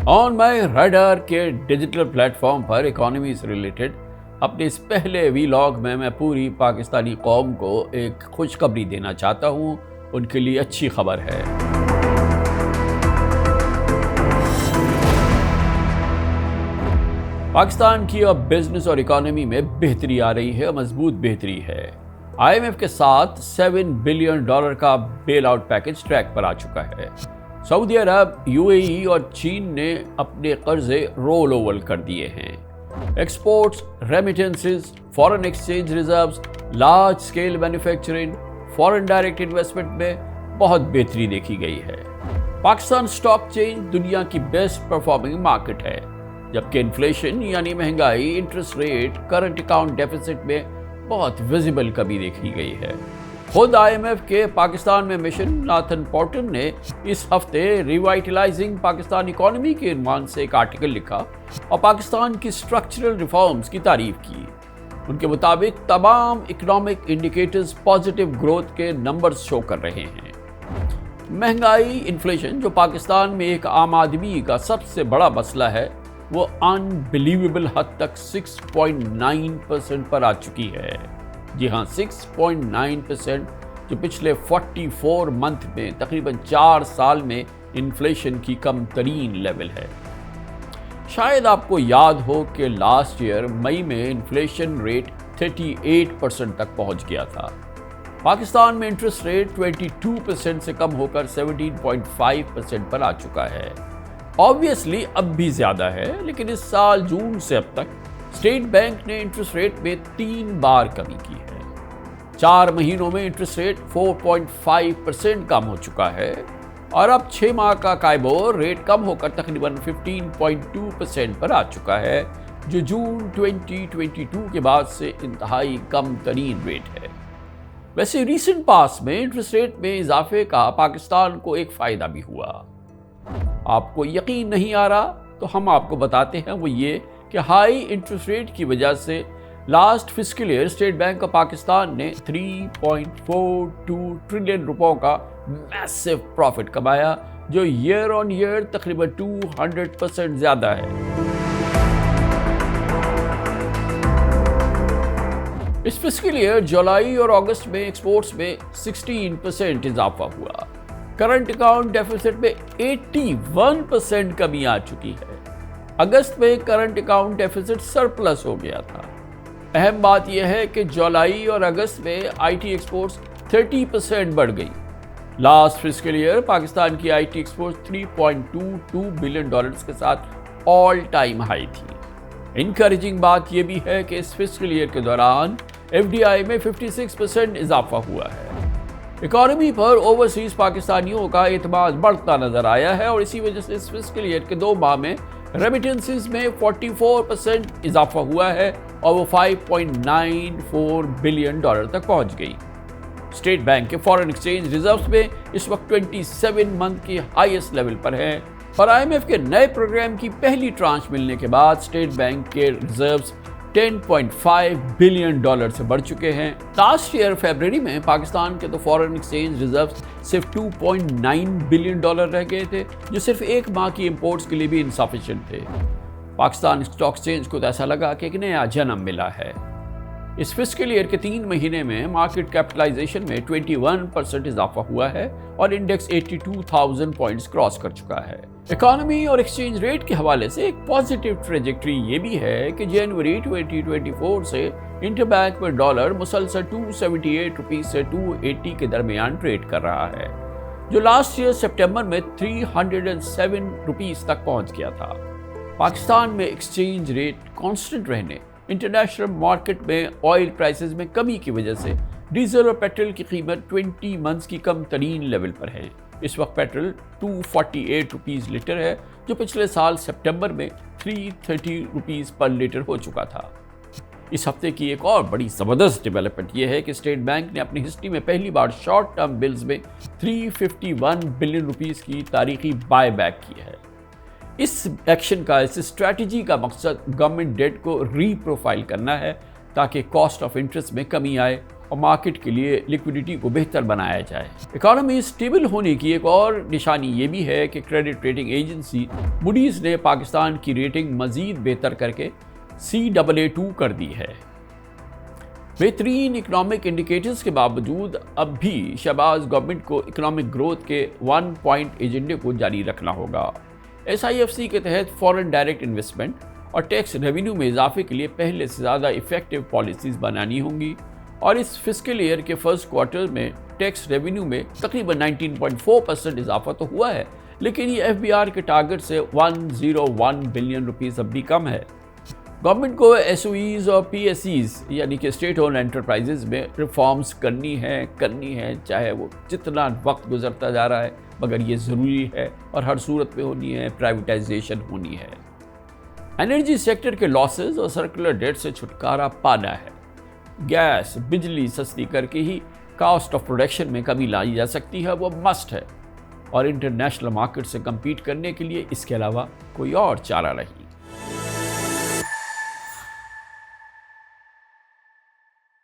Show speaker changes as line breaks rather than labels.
On my radar के digital platform पर economy से रिलेटेड अपने इस पहले वीलॉग में मैं पूरी पाकिस्तानी कौम को एक खुशखबरी देना चाहता हूँ। उनके लिए अच्छी खबर है। पाकिस्तान की अब बिजनेस और इकोनॉमी में बेहतरी आ रही है, मजबूत बेहतरी है। IMF के साथ $7 बिलियन का बेल आउट पैकेज ट्रैक पर आ चुका है। सऊदी अरब, UAE और चीन ने अपने कर्जे रोल ओवर कर दिए हैं। Exports, remittances, foreign exchange reserves, large scale manufacturing, foreign direct investment में बहुत बेहतरी देखी गई है। पाकिस्तान स्टॉक चेंज दुनिया की बेस्ट परफॉर्मिंग मार्केट है, जबकि इन्फ्लेशन यानी महंगाई, interest rate, current account deficit में बहुत विजिबल कमी देखी गई है। खुद IMF के पाकिस्तान में मिशन नाथन पॉर्टन ने इस हफ्ते रिवाइटलाइजिंग पाकिस्तान इकोनॉमी के इरमान से एक आर्टिकल लिखा और पाकिस्तान की स्ट्रक्चरल रिफॉर्म्स की तारीफ की। उनके मुताबिक तमाम इकोनॉमिक इंडिकेटर्स पॉजिटिव ग्रोथ के नंबर्स शो कर रहे हैं। महंगाई, इन्फ्लेशन, जो पाकिस्तान में एक आम आदमी का सबसे बड़ा मसला है, वो अनबिलीवेबल हद तक 6.9% पर आ चुकी है। जी हाँ, 6.9%, जो पिछले 44 मंथ में तकरीबन 4 साल में इन्फ्लेशन की कम तरीन लेवल है। शायद आपको याद हो कि लास्ट ईयर मई में इन्फ्लेशन रेट 38% तक पहुंच गया था। पाकिस्तान में इंटरेस्ट रेट 22% से कम होकर 17.5% पर आ चुका है। ऑब्वियसली अब भी ज़्यादा है, लेकिन इस साल जून से अब तक स्टेट बैंक ने इंटरेस्ट रेट में 3 बार कमी की है। 4 महीनों में इंटरेस्ट रेट 4.5% कम हो चुका है और अब 6 माह का काइबोर रेट कम होकर तकरीबन 15.2% पर आ चुका है, जो जून 2022 के बाद से इंतहाई कम तरीन रेट है। वैसे रीसेंट पास में इंटरेस्ट रेट में इजाफे का पाकिस्तान को एक फ़ायदा भी हुआ। आपको यकीन नहीं आ रहा तो हम आपको बताते हैं, वो ये कि हाई इंटरेस्ट रेट की वजह से last fiscal year state bank of Pakistan ने 3.42 ट्रिलियन रुपयों का मैसिव प्रॉफिट कमाया, जो ईयर ऑन ईयर तकरीबन 200% ज़्यादा है। इस फिस्कल ईयर जुलाई और अगस्त में एक्सपोर्ट्स में 16% इजाफा हुआ। करंट अकाउंट डेफिसिट में 81% कमी आ चुकी है। अगस्त में करंट अकाउंट डेफिसिट सरप्लस हो गया था। अहम बात यह है कि जुलाई और अगस्त में IT एक्सपोर्ट्स 30% बढ़ गई। लास्ट फिस्कल ईयर पाकिस्तान की IT एक्सपोर्ट्स $3.22 बिलियन के साथ ऑल टाइम हाई थी। इनकरेजिंग बात यह भी है कि इस फिस्कल ईयर के दौरान FDI में 56% इजाफा हुआ है। इकोनॉमी पर ओवरसीज पाकिस्तानियों का एतमाद बढ़ता नजर आया है और इसी वजह से इस फिस्कल ईयर के 2 माह में रेमिटेंसेस में 44% इजाफा हुआ है और वो $5.94 बिलियन तक पहुंच गई। स्टेट बैंक के फॉरेन एक्सचेंज रिजर्व्स में इस वक्त 27 मंथ की हाईएस्ट लेवल पर है और IMF के नए प्रोग्राम की पहली ट्रांच मिलने के बाद स्टेट बैंक के रिजर्व्स $10.5 बिलियन से बढ़ चुके हैं। लास्ट ईयर फरवरी में पाकिस्तान के तो फॉरेन एक्सचेंज रिजर्व्स सिर्फ $2.9 बिलियन रह गए थे, जो सिर्फ 1 माह की इंपोर्ट्स के लिए भी इनसफिशिएंट थे। पाकिस्तान स्टॉक एक्सचेंज को तो ऐसा लगा कि एक नया जन्म मिला है। इस फिस्कल ईयर के 3 महीने में मार्केट कैपिटलाइजेशन में 21% इजाफा हुआ है और इंडेक्स 82,000 पॉइंट्स क्रॉस कर चुका है। इकोनॉमी और एक्सचेंज रेट के हवाले से एक पॉजिटिव ट्रेजेक्ट्री ये भी है कि जनवरी 2024 से इंटरबैंक में डॉलर मुसलसल 278 रुपीस से 280 के दरमियान ट्रेड कर रहा है, जो लास्ट ईयर सितंबर में 307 रुपीस तक पहुंच गया था। पाकिस्तान में एक्सचेंज रेट कांस्टेंट रहने, इंटरनेशनल मार्केट में ऑयल प्राइसेस में कमी की वजह से डीजल और पेट्रोल की कीमत 20 मंथ्स की कम तरीन लेवल पर है। इस वक्त पेट्रोल 248 रुपीस लीटर है, जो पिछले साल सितंबर में 330 रुपीस पर लीटर हो चुका था। इस हफ्ते की एक और बड़ी ज़बरदस्त डेवलपमेंट यह है कि स्टेट बैंक ने अपनी हिस्ट्री में पहली बार शॉर्ट टर्म बिल्स में 351 बिलियन रुपीस की तारीखी बाय बैक की है। इस एक्शन का, इस स्ट्रैटेजी का मकसद गवर्नमेंट डेट को रीप्रोफाइल करना है ताकि कॉस्ट ऑफ इंटरेस्ट में कमी आए और मार्केट के लिए लिक्विडिटी को बेहतर बनाया जाए। इकॉनमी स्टेबल होने की एक और निशानी ये भी है कि क्रेडिट रेटिंग एजेंसी मूडीज़ ने पाकिस्तान की रेटिंग मज़ीद बेहतर करके Caa2 कर दी है। बेहतरीन इकोनॉमिक इंडिकेटर्स के बावजूद अब भी शहबाज गवर्नमेंट को इकोनॉमिक ग्रोथ के 1 पॉइंट एजेंडे को जारी रखना होगा। SIFC के तहत फॉरेन डायरेक्ट इन्वेस्टमेंट और टैक्स रेवेन्यू में इजाफे के लिए पहले से ज़्यादा इफेक्टिव पॉलिसीज़ बनानी होंगी और इस फिस्कल ईयर के फर्स्ट क्वार्टर में टैक्स रेवेन्यू में तकरीबन 19.4% इजाफा तो हुआ है, लेकिन ये FBR के टारगेट से 101 बिलियन रुपीस अब भी कम है। गवर्नमेंट को SOEs और PSEs यानी कि स्टेट ओन एंटरप्राइजेज में रिफॉर्म्स करनी है, चाहे वो जितना वक्त गुजरता जा रहा है, मगर ये ज़रूरी है और हर सूरत में होनी है। प्राइवेटाइजेशन होनी है। एनर्जी सेक्टर के लॉसेस और सर्कुलर डेट से छुटकारा पाना है। गैस बिजली सस्ती करके ही कॉस्ट ऑफ प्रोडक्शन में कमी लाई जा सकती है, वो मस्ट है, और इंटरनेशनल मार्केट से कम्पीट करने के लिए इसके अलावा कोई और चारा नहीं।